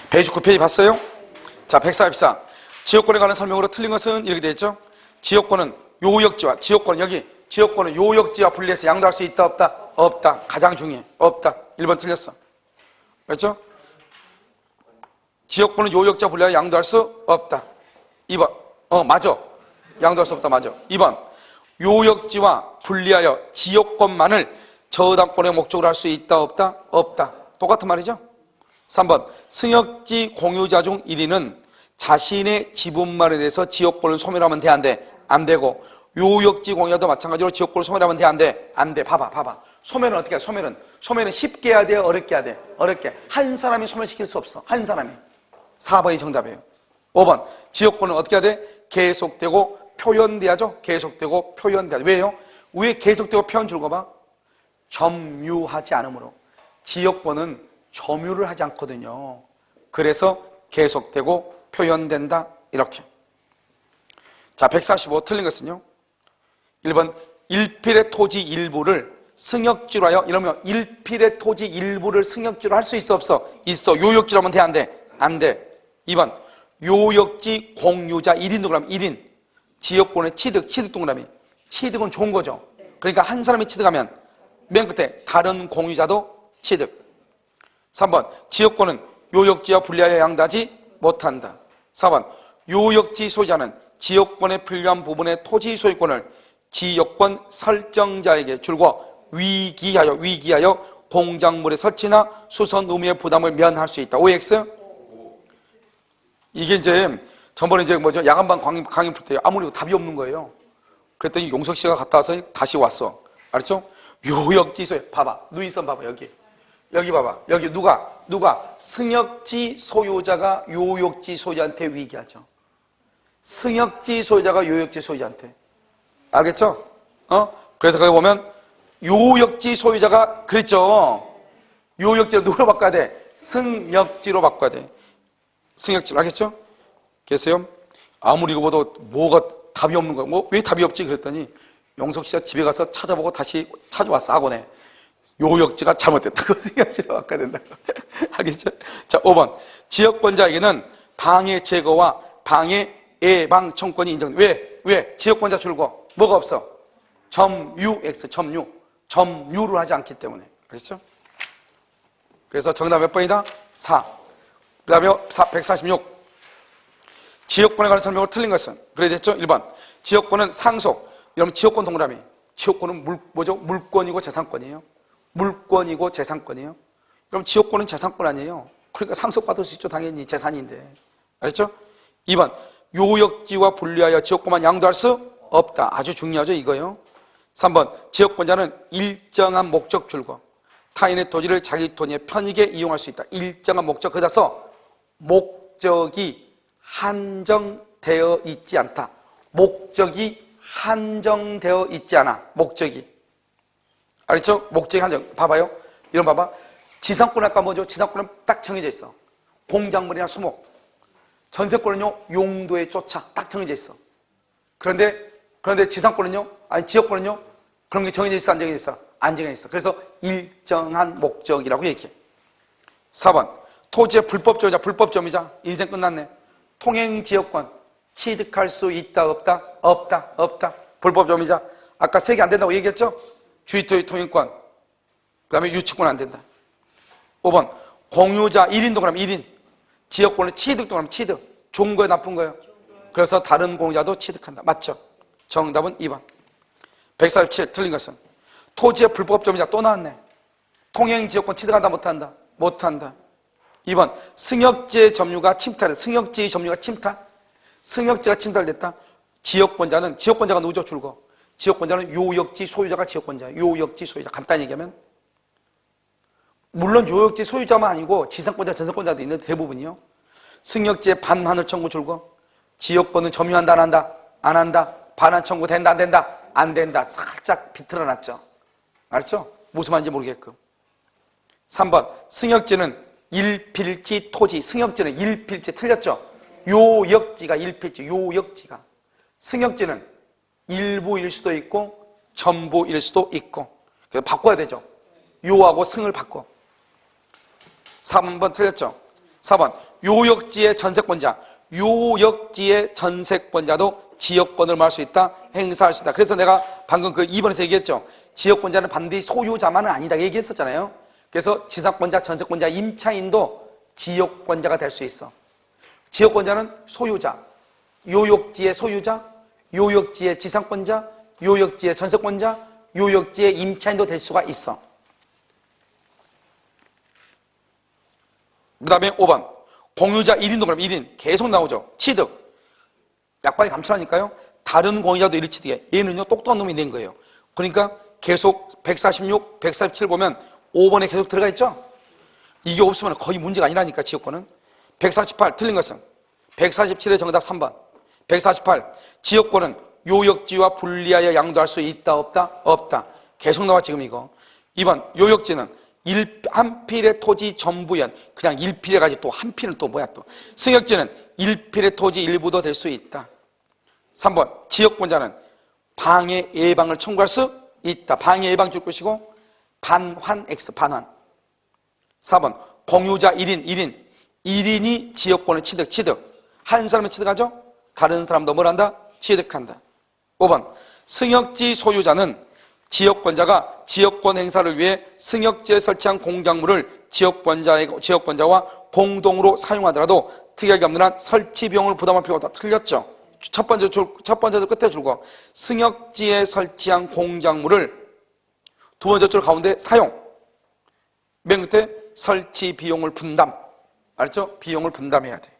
페이지 9페이지 봤어요? 자, 144. 지역권에 관한 설명으로 틀린 것은 이렇게 되어 있죠. 지역권은 요역지와, 지역권은 여기, 지역권은 요역지와 분리해서 양도할 수 있다, 없다? 없다. 가장 중요해. 없다. 1번 틀렸어. 그렇죠? 지역권은 요역지와 분리하여 양도할 수 없다. 2번. 맞아. 양도할 수 없다. 맞아. 2번. 요역지와 분리하여 지역권만을 저당권의 목적으로 할 수 있다, 없다? 없다. 똑같은 말이죠? 3번. 승역지 공유자 중 1인은 자신의 지분만에 대해서 지역권을 소멸하면 돼, 안 돼? 안 되고, 요역지 공유자도 마찬가지로 지역권을 소멸하면 돼, 안 돼? 안 돼. 봐봐. 소멸은 어떻게 해? 소멸은 쉽게 해야 돼, 어렵게 해야 돼? 어렵게. 한 사람이 소멸시킬 수 없어. 한 사람이. 4번이 정답이에요. 5번. 지역권은 어떻게 해야 돼? 계속되고 표현돼야죠. 계속되고 표현돼야죠. 왜요? 왜 계속되고 표현 줄거 봐? 점유하지 않으므로. 지역권은 점유를 하지 않거든요. 그래서 계속되고 표현된다. 이렇게. 자, 145 틀린 것은요. 1번. 일필의 토지 일부를 승역지로 하여, 이러면 일필의 토지 일부를 승역지로 할 수 있어, 없어? 있어. 요역지로 하면 돼, 안 돼? 안 돼. 2번. 요역지 공유자 1인 동그라미 1인. 지역권의 취득 동그라미. 취득은 좋은 거죠. 그러니까 한 사람이 취득하면 맨 끝에 다른 공유자도 취득. 3번. 지역권은 요역지와 분리하여 양도하지 못한다. 4번. 요역지 소유자는 지역권에 필요한 부분의 토지 소유권을 지역권 설정자에게 줄고 위기하여 공작물의 설치나 수선 의무의 부담을 면할 수 있다. OX? 이게 이제 전번에 야간반 강의 풀 때 아무리 답이 없는 거예요. 그랬더니 용석 씨가 갔다 와서 다시 왔어. 알았죠? 요역지 소유. 봐봐. 누이선 봐봐. 여기 봐봐. 여기 누가 승역지 소유자가 요역지 소유자한테 위기하죠. 승역지 소유자가 요역지 소유자한테. 알겠죠? 그래서 거기 보면 요역지 소유자가 그랬죠. 요역지로 누구로 바꿔야 돼? 승역지로 바꿔야 돼. 승역지로. 알겠죠? 계세요? 아무리 읽어봐도 뭐가 답이 없는 거야. 왜 답이 없지? 그랬더니 용석 씨가 집에 가서 찾아보고 다시 찾아왔어. 학원에. 요역지가 잘못됐다고 승역지로 바꿔야 된다고. 알겠죠? 자, 5번. 지역권자에게는 방해 제거와 방해 예방 청구권이 인정돼. 왜? 지역권자 줄고 뭐가 없어? 점유X, 점유를 하지 않기 때문에. 그렇죠? 그래서 정답 몇 번이다? 4. 그 다음에 146. 지역권에 관한 설명으로 틀린 것은 그래 됐죠? 1번. 지역권은 상속. 여러분 지역권 동그라미. 지역권은 물권이고 재산권이에요. 물권이고 재산권이에요. 그럼 지역권은 재산권 아니에요. 그러니까 상속받을 수 있죠. 당연히 재산인데. 알겠죠? 2번. 요역지와 분리하여 지역권만 양도할 수 없다. 아주 중요하죠. 이거요. 3번. 지역권자는 일정한 목적 줄거 타인의 토지를 자기 돈에 편익에 이용할 수 있다. 일정한 목적. 거기다 써. 목적이 한정되어 있지 않다. 목적이 한정되어 있지 않아. 목적이. 알겠죠? 목적이 한정. 봐봐요. 이런 봐봐. 지상권 아까 뭐죠? 지상권은 딱 정해져 있어. 공작물이나 수목. 전세권은요, 용도에 쫓아 딱 정해져 있어. 그런데 지상권은요, 아니 지역권은요, 그런 게 정해져 있어, 안 정해져 있어? 안 정해져 있어. 그래서 일정한 목적이라고 얘기해. 4번. 토지의 불법점이자, 불법점이자. 인생 끝났네. 통행지역권. 취득할 수 있다, 없다? 없다. 불법점이자. 아까 3개 안 된다고 얘기했죠? 주의토지 통행권. 그 다음에 유치권 안 된다. 5번. 공유자 1인 동그라미 1인. 지역권을 취득 동그라미 취득. 좋은 거예요, 나쁜 거예요? 그래서 다른 공유자도 취득한다. 맞죠? 정답은 2번. 147. 틀린 것은 토지의 불법점이자. 또 나왔네. 통행지역권 취득한다, 못한다? 못한다. 2번. 승역지의 점유가 침탈했다. 승역지의 점유가 침탈. 승역지가 침탈됐다. 지역권자가 누구죠? 줄거. 지역권자는 요역지 소유자가 지역권자예요. 요역지 소유자. 간단히 얘기하면 물론 요역지 소유자만 아니고 지상권자, 전세권자도 있는데 대부분이요. 승역지의 반환을 청구 줄거. 지역권은 점유한다, 안 한다? 안 한다. 반환 청구 된다, 안 된다? 안 된다. 살짝 비틀어놨죠. 알았죠? 무슨 말인지 모르겠고. 3번. 승역지는 일필지 토지. 승역지는 일필지. 틀렸죠? 요역지가 일필지, 요역지가. 승역지는 일부일 수도 있고 전부일 수도 있고. 그래서 바꿔야 되죠. 요하고 승을 바꿔. 4번 틀렸죠? 4번 요역지의 전세권자. 요역지의 전세권자도 지역권을 말할 수 있다, 행사할 수 있다. 그래서 내가 방금 그 2번에서 얘기했죠. 지역권자는 반드시 소유자만은 아니다 얘기했었잖아요. 그래서 지상권자, 전세권자, 임차인도 지역권자가 될 수 있어. 지역권자는 소유자, 요역지의 소유자, 요역지의 지상권자, 요역지의 전세권자, 요역지의 임차인도 될 수가 있어. 그 다음에 5번 공유자 1인도 그럼 1인 계속 나오죠. 취득. 약관이 감출하니까요. 다른 공유자도 1일 취득해. 얘는요 똑똑한 놈이 낸 거예요. 그러니까 계속 146, 147 보면 5번에 계속 들어가 있죠. 이게 없으면 거의 문제가 아니라니까 지역권은. 148 틀린 것은 147의 정답 3번 148 지역권은 요역지와 분리하여 양도할 수 있다 없다? 없다. 계속 나와 지금 이거. 2번 요역지는 한 필의 토지 전부연. 그냥 1필에 가지 또 한 필은 또 뭐야 또. 승역지는 1필의 토지 일부도 될 수 있다. 3번 지역권자는 방해 예방을 청구할 수 있다. 방해 예방 줄 것이고 반환 X 반환. 4번 공유자 1인이 지역권을 취득. 한 사람이 취득하죠? 다른 사람도 뭘 한다? 취득한다. 5번 승역지 소유자는 지역권자가 지역권 행사를 위해 승역지에 설치한 공작물을 지역권자와 공동으로 사용하더라도 특이하게 없는 한 설치 비용을 부담할 필요가 없다. 틀렸죠? 첫 번째 줄 끝에 줄거 승역지에 설치한 공작물을 두 번째 줄 가운데 사용. 맨 끝에 설치 비용을 분담. 알죠? 비용을 분담해야 돼.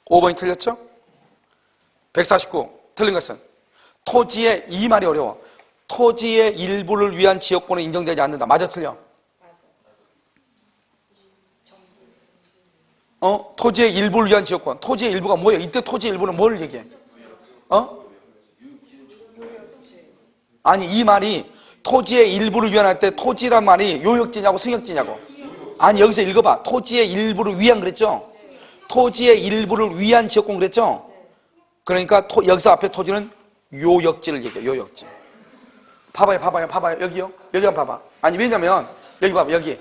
5번이 틀렸죠? 149 틀린 것은 토지의 이 말이 어려워. 토지의 일부를 위한 지역권은 인정되지 않는다. 맞아 틀려? 토지의 일부를 위한 지역권. 토지의 일부가 뭐예요? 이때 토지의 일부는 뭘 얘기해? 아니 이 말이 토지의 일부를 위한 할 때 토지란 말이 요역지냐고 승역지냐고. 아니 여기서 읽어봐. 토지의 일부를 위한 그랬죠? 토지의 일부를 위한 지역권 그랬죠? 그러니까 여기서 앞에 토지는 요역지를 얘기해. 요역지. 봐봐요. 여기요. 여기 한번 봐봐. 아니 왜냐면 여기 봐봐. 여기.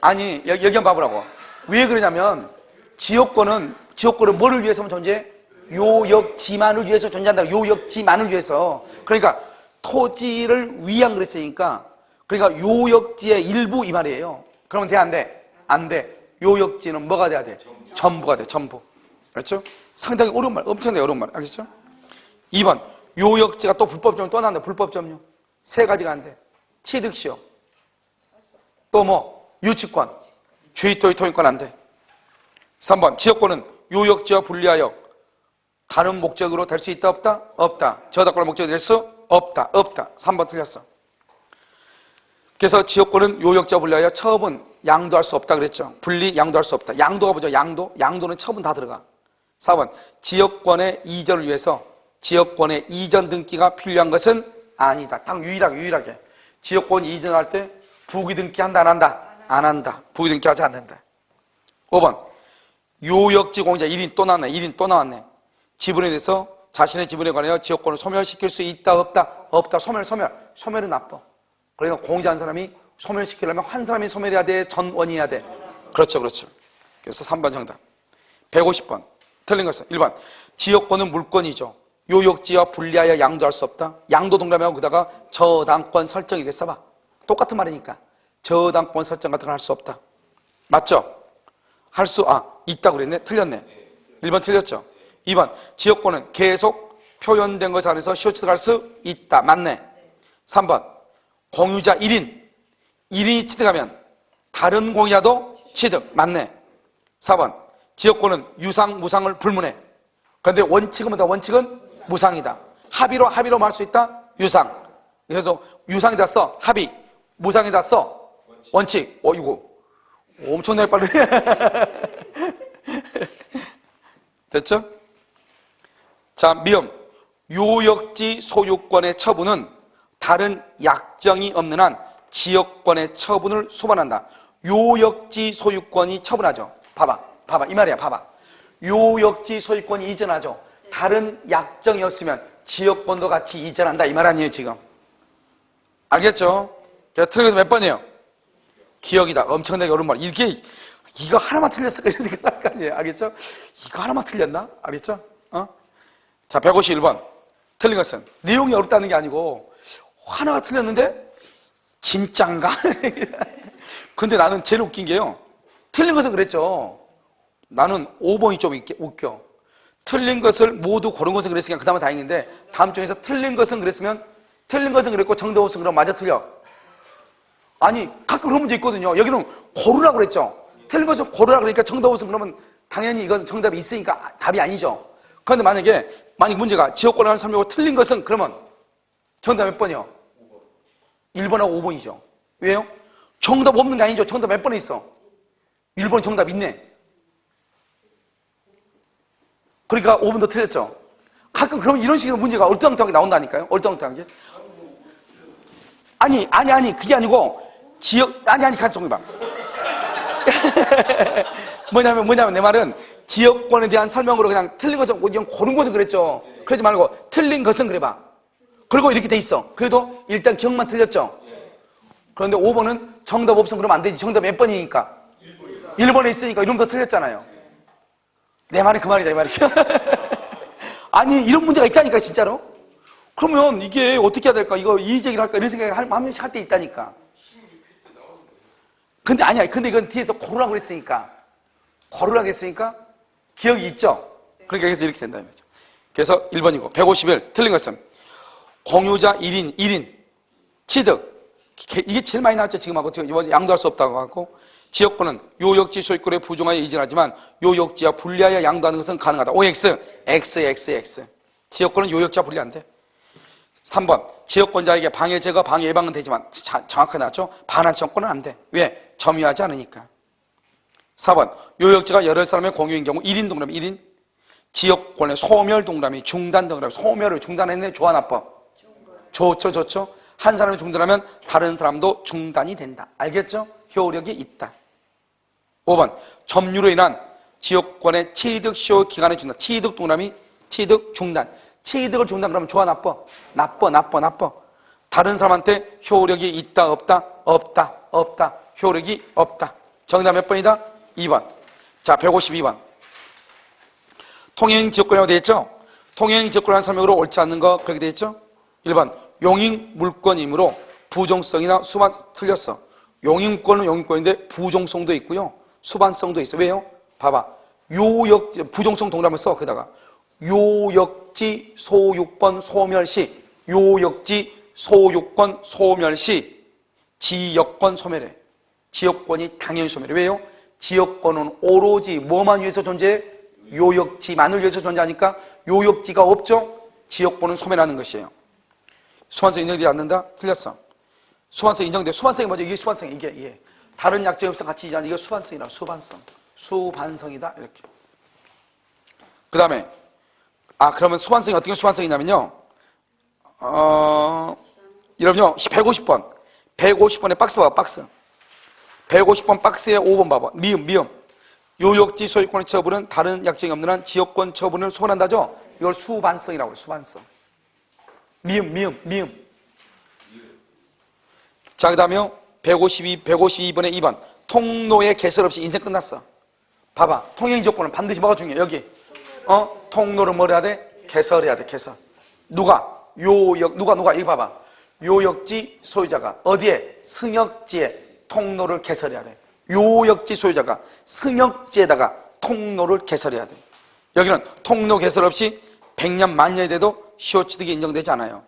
아니 여기 한번 봐보라고. 왜 그러냐면 지역권은 뭐를 위해서 존재해? 요역지만을 위해서 존재한다. 요역지만을 위해서. 그러니까 토지를 위한 그랬으니까 그러니까 요역지의 일부 이 말이에요. 그러면 돼 안 돼? 안 돼. 요역지는 뭐가 돼야 돼? 전부가 돼. 전부. 그렇죠? 상당히 어려운 말. 엄청나게 어려운 말. 알겠죠? 2번 요역지가 또 불법점유 또 나왔네. 불법점유. 세 가지가 안 돼. 취득시효. 또 뭐? 유치권. 주의토의 토용권 안 돼. 3번 지역권은 요역지와 분리하여 다른 목적으로 될 수 있다 없다? 없다. 저작권의 목적이 될 수 없다. 3번 틀렸어. 그래서 지역권은 요역지와 분리하여 처분 양도할 수 없다 그랬죠. 분리 양도할 수 없다. 양도가 뭐죠? 양도는 처분 다 들어가. 4번 지역권의 이전을 위해서 지역권의 이전 등기가 필요한 것은 아니다. 딱 유일하게 지역권 이전할 때 부기 등기 한다 안 한다? 안 한다. 부기 등기 하지 않는다. 5번 요역지 공유자 1인 또 나왔네. 지분에 대해서 자신의 지분에 관하여 지역권을 소멸시킬 수 있다 없다? 소멸은 나빠. 그러니까 공유자한 사람이 소멸시키려면 한 사람이 소멸해야 돼? 전원이 해야 돼? 그렇죠. 그래서 3번 정답. 150번 틀린 것은 1번 지역권은 물권이죠. 요역지와 분리하여 양도할 수 없다. 양도 동그라미하고 그다가 저당권 설정 이렇게 써봐. 똑같은 말이니까 저당권 설정 같은 걸 할 수 없다. 맞죠? 있다고 그랬네. 틀렸네. 1번 틀렸죠. 2번 지역권은 계속 표현된 것 안에서 시효취득할 수 있다. 맞네. 3번 공유자 1인이 취득하면 다른 공유자도 취득. 맞네. 4번 지역권은 유상, 무상을 불문해. 그런데 원칙은 무상이다. 합의로 말할 수 있다? 유상. 그래서 유상이다 써. 합의. 무상이다 써. 원칙. 이거 엄청나게 빠르네. 됐죠? 자, 미음. 요역지 소유권의 처분은 다른 약정이 없는 한 지역권의 처분을 수반한다. 요역지 소유권이 처분하죠. 봐봐. 봐봐. 이 말이야. 봐봐. 요역지 소유권이 이전하죠. 다른 약정이었으면 지역권도 같이 이전한다. 이 말 아니에요, 지금. 알겠죠? 그래서 틀린 것은 몇 번이에요? 기억이다. 엄청나게 어려운 말. 이거 하나만 틀렸을까? 이런 생각할 거 아니에요. 알겠죠? 이거 하나만 틀렸나? 알겠죠? 자, 151번. 틀린 것은 내용이 어렵다는 게 아니고 하나가 틀렸는데 진짠가? 근데 나는 제일 웃긴 게요. 틀린 것은 그랬죠. 나는 5번이 좀 웃겨. 틀린 것을 모두 고른 것은 그랬으니까 그 다음은 다행인데 다음 중에서 틀린 것은 그랬으면 틀린 것은 그랬고 정답 없으면 그럼 맞아 틀려. 아니 가끔 그런 문제 있거든요. 여기는 고르라고 그랬죠. 틀린 것은 고르라 그러니까 정답 없으면 그러면 당연히 이건 정답이 있으니까 답이 아니죠. 그런데 만약 문제가 지역권을 하는 설명하고 틀린 것은 그러면 정답 몇 번이요? 1번하고 5번이죠. 왜요? 정답 없는 게 아니죠. 정답 몇 번에 있어? 1번 정답 있네. 그러니까 5번도 틀렸죠. 가끔 그러면 이런 식으로 문제가 얼떨떨하게 나온다니까요. 얼떨떨하게. 아니 그게 아니고 같이 정해봐. 뭐냐면 내 말은 지역권에 대한 설명으로 그냥 틀린 것은 그냥 고른 것은 그랬죠. 그러지 말고 틀린 것은 그래봐. 그리고 이렇게 돼 있어. 그래도 일단 기억만 틀렸죠. 그런데 5번은 정답 없으면 그러면 안 되지. 정답 몇 번이니까? 1번에 있으니까 이름도 틀렸잖아요. 내 말이 그 말이다 이 말이죠. 아니 이런 문제가 있다니까 진짜로. 그러면 이게 어떻게 해야 될까? 이거 이의제기를 할까? 이런 생각을 한 번씩 할 때 있다니까. 근데 이건 뒤에서 고르라고 했으니까 기억이 있죠? 그러니까 여기서 이렇게 된다 이 말이죠. 그래서 1번이고 151 틀린 것은 공유자 1인 취득. 이게 제일 많이 나왔죠. 지금 하고 양도할 수 없다고 하고 지역권은 요역지 소유권에 부정하여 이전하지만 요역지와 분리하여 양도하는 것은 가능하다. OX, XX. 지역권은 요역지와 분리 안 돼. 3번 지역권자에게 방해 제거, 방해 예방은 되지만 정확하게 나왔죠. 반환 청구는 안 돼. 왜? 점유하지 않으니까. 4번 요역지가 여러 사람의 공유인 경우 1인 동그라미 1인 지역권의 소멸 동그라미 중단 동그라미 소멸을 중단했네. 좋아 나빠? 좋죠. 한 사람이 중단하면 다른 사람도 중단이 된다. 알겠죠? 효력이 있다. 5번 점유로 인한 지역권의 취득 시효 기간에 준다. 취득 동그라미 취득 중단. 취득을 중단 그러면 좋아 나빠? 나빠. 다른 사람한테 효력이 있다 없다? 없다. 효력이 없다. 정답 몇 번이다? 2번. 자 152번. 통행 지역권이라고 되어 있죠? 통행 지역권이라는 설명으로 옳지 않는 거 그렇게 되어 있죠? 1번 용익 물권이므로 부종성이나 수반 틀렸어. 용익권은 용익권인데 부종성도 있고요. 수반성도 있어. 왜요? 봐봐. 요역지 부종성 동그라미 써. 거기다가 요역지 소유권 소멸시 요역지 소유권 소멸시 지역권 소멸해. 지역권이 당연히 소멸해. 왜요? 지역권은 오로지 뭐만 위해서 존재해? 요역지만을 위해서 존재하니까 요역지가 없죠? 지역권은 소멸하는 것이에요. 수반성 인정되지 않는다? 틀렸어. 수반성 인정돼. 수반성이 뭐죠? 이게 수반성. 이게 다른 약정이 없어 같이 이제 이게 수반성이라. 수반성이다. 이렇게. 그 다음에 그러면 수반성이 어떻게 수반성이냐면요. 여러분요 150번 150번에 박스 봐봐. 박스 150번 박스에 5번 봐봐. 미음 요역지 소유권의 처분은 다른 약정이 없는 한 지역권 처분을 소멸한다죠. 이걸 수반성이라고 해요. 수반성. 미음. 자, 그 다음에 152번에 2번. 통로의 개설 없이 인생 끝났어. 봐봐. 통행지역권은 반드시 뭐가 중요해? 여기. 통로를 뭘 해야 돼? 개설해야 돼. 개설. 누가? 이거 봐봐. 요역지 소유자가 어디에? 승역지에 통로를 개설해야 돼. 요역지 소유자가 승역지에다가 통로를 개설해야 돼. 여기는 통로 개설 없이 100년 만년이 돼도 시효취득이 인정되지 않아요.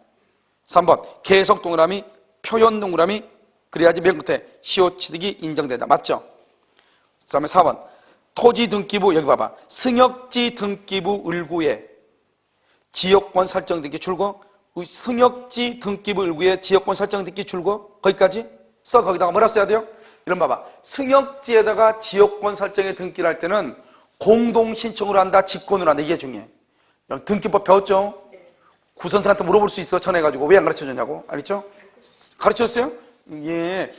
3번 계속 동그라미 표현 동그라미 그래야지 맨 끝에 시효취득이 인정된다. 맞죠? 그 다음에 4번 토지 등기부 여기 봐봐. 승역지 등기부 을구에 지역권 설정 등기 줄거 승역지 등기부 을구에 지역권 설정 등기 줄거 거기까지 써. 거기다가 뭐라 써야 돼요? 이런 봐봐. 승역지에다가 지역권 설정에 등기를 할 때는 공동신청으로 한다 직권으로 한다. 이게 중요해. 등기법 배웠죠? 구선생한테 물어볼 수 있어. 전화해가지고 왜 안 가르쳐줬냐고. 알겠죠? 가르쳐줬어요? 예.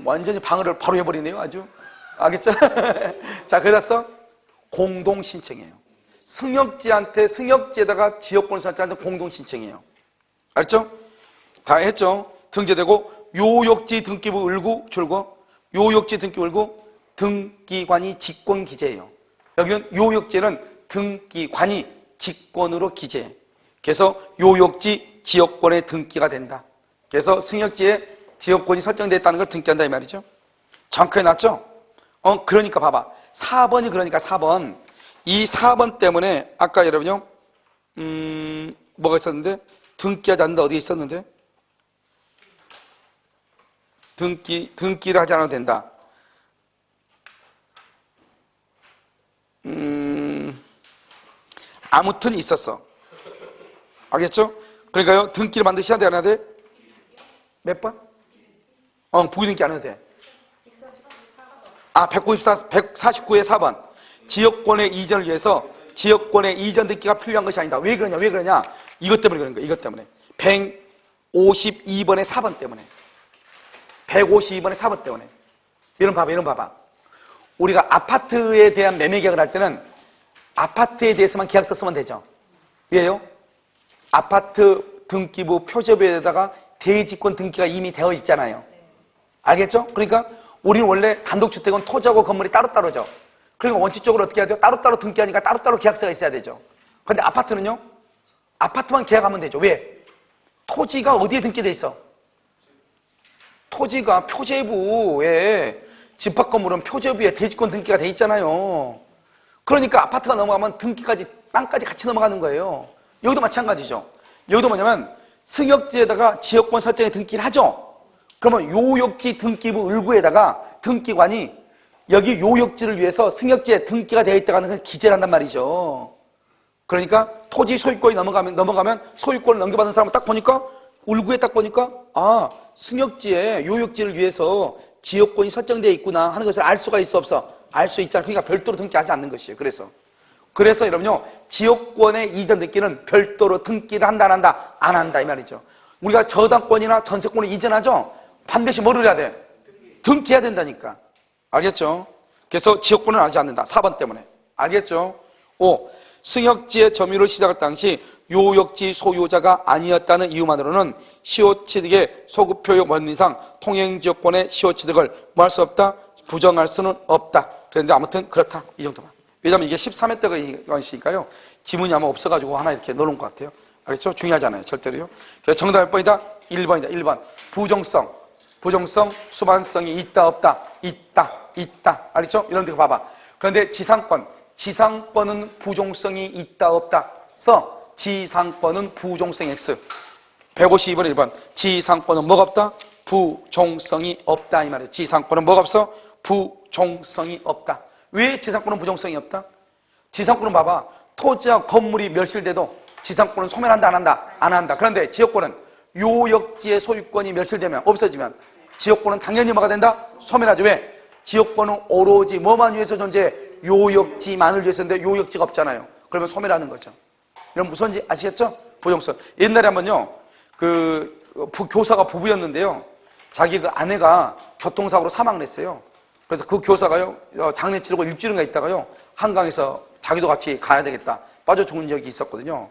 완전히 방어를 바로 해버리네요. 아주. 알겠죠? 자, 그래다 써? 공동신청이에요. 승역지한테, 승역지에다가 지역권을 설정하는 공동신청이에요. 알죠? 다 했죠? 등재되고, 요역지 등기부 을구 출고, 요역지 등기부 을구, 등기관이 직권 기재예요. 여기는 요역지는 등기관이 직권으로 기재해. 그래서 요역지 지역권의 등기가 된다. 그래서 승역지에 지역권이 설정됐다는 걸 등기한다 이 말이죠. 정확하게 났죠? 그러니까 봐봐. 4번이 그러니까 4번. 이 4번 때문에 아까 여러분요, 뭐가 있었는데? 등기하지 않는다 어디에 있었는데? 등기를 하지 않아도 된다. 아무튼 있었어. 알겠죠? 그러니까요, 등기를 반드시 해야 돼, 안 해야 돼? 몇 번? 부기등기 안 해도 돼. 149의 4번. 지역권의 이전을 위해서 지역권의 이전 등기가 필요한 것이 아니다. 왜 그러냐? 왜 그러냐? 이것 때문에 그런 거야. 이것 때문에. 152번의 4번 때문에. 152번의 4번 때문에. 이런 봐봐. 우리가 아파트에 대한 매매 계약을 할 때는 아파트에 대해서만 계약서 쓰면 되죠. 왜요? 아파트 등기부 표제부에다가 대지권 등기가 이미 되어 있잖아요. 알겠죠? 그러니까 우리는 원래 단독주택은 토지하고 건물이 따로따로죠. 그러니까 원칙적으로 어떻게 해야 돼요? 따로따로 등기하니까 따로따로 계약서가 있어야 되죠. 그런데 아파트는요? 아파트만 계약하면 되죠. 왜? 토지가 어디에 등기돼 있어? 토지가 표제부에, 집합 건물은 표제부에 대지권 등기가 돼 있잖아요. 그러니까 아파트가 넘어가면 등기까지, 땅까지 같이 넘어가는 거예요. 여기도 마찬가지죠. 여기도 뭐냐면 승역지에다가 지역권 설정에 등기를 하죠. 그러면 요역지 등기부 을구에다가 등기관이 여기 요역지를 위해서 승역지에 등기가 되어 있다고 하는 걸 기재를 한단 말이죠. 그러니까 토지 소유권이 넘어가면 소유권을 넘겨받은 사람을 딱 보니까 을구에 딱 보니까 승역지에 요역지를 위해서 지역권이 설정되어 있구나 하는 것을 알 수가 있어 없어? 알 수 있잖아. 그러니까 별도로 등기하지 않는 것이에요. 그래서 여러분요, 지역권의 이전 등기는 별도로 등기를 한다 안 한다? 안 한다 이 말이죠. 우리가 저당권이나 전세권을 이전하죠? 반드시 뭐를 해야 돼? 등기해야 된다니까. 알겠죠? 그래서 지역권은 하지 않는다. 4번 때문에. 알겠죠? 5. 승역지의 점유를 시작할 당시 요역지 소유자가 아니었다는 이유만으로는 시효취득의 소급표역 원리상 통행지역권의 시효취득을 뭐 할 수 없다? 부정할 수는 없다. 그런데 아무튼 그렇다. 이 정도만. 왜냐면 이게 13회 때가 이거니까요. 지문이 아마 없어가지고 하나 이렇게 넣어놓은 것 같아요. 알겠죠? 중요하잖아요. 절대로요. 그래서 정답 몇 번이다? 1번이다. 1번. 부정성, 수반성이 있다, 없다? 있다. 알겠죠? 이런 데 봐봐. 그런데 지상권은 부종성이 있다, 없다? 지상권은 부종성 X. 152번 1번. 지상권은 뭐가 없다? 부종성이 없다. 이 말이에요. 지상권은 뭐가 없어? 부종성이 없다. 왜 지상권은 부종성이 없다? 지상권은 봐봐. 토지와 건물이 멸실돼도 지상권은 소멸한다, 안 한다? 안 한다. 그런데 지역권은 요역지의 소유권이 멸실되면, 없어지면 지역권은 당연히 뭐가 된다? 소멸하죠. 왜? 지역권은 오로지 뭐만 위해서 존재해? 요역지만을 위해서인데 요역지가 없잖아요. 그러면 소멸하는 거죠. 이런 무슨지 아시겠죠? 부종성. 옛날에 한번요, 교사가 부부였는데요. 자기 그 아내가 교통사고로 사망을 했어요. 그래서 그 교사가요, 장례 치르고 일주일인가 있다가요, 한강에서 자기도 같이 가야 되겠다. 빠져 죽은 적이 있었거든요.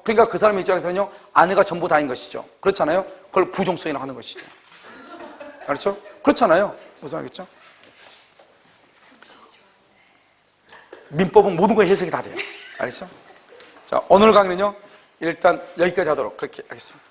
그러니까 그 사람 입장에서는요, 아내가 전부 다인 것이죠. 그렇잖아요? 그걸 부종성이라고 하는 것이죠. 알았죠? 그렇잖아요. 무슨 알겠죠? 민법은 모든 거에 해석이 다 돼요. 알겠죠? 자, 오늘 강의는요, 일단 여기까지 하도록 그렇게 하겠습니다.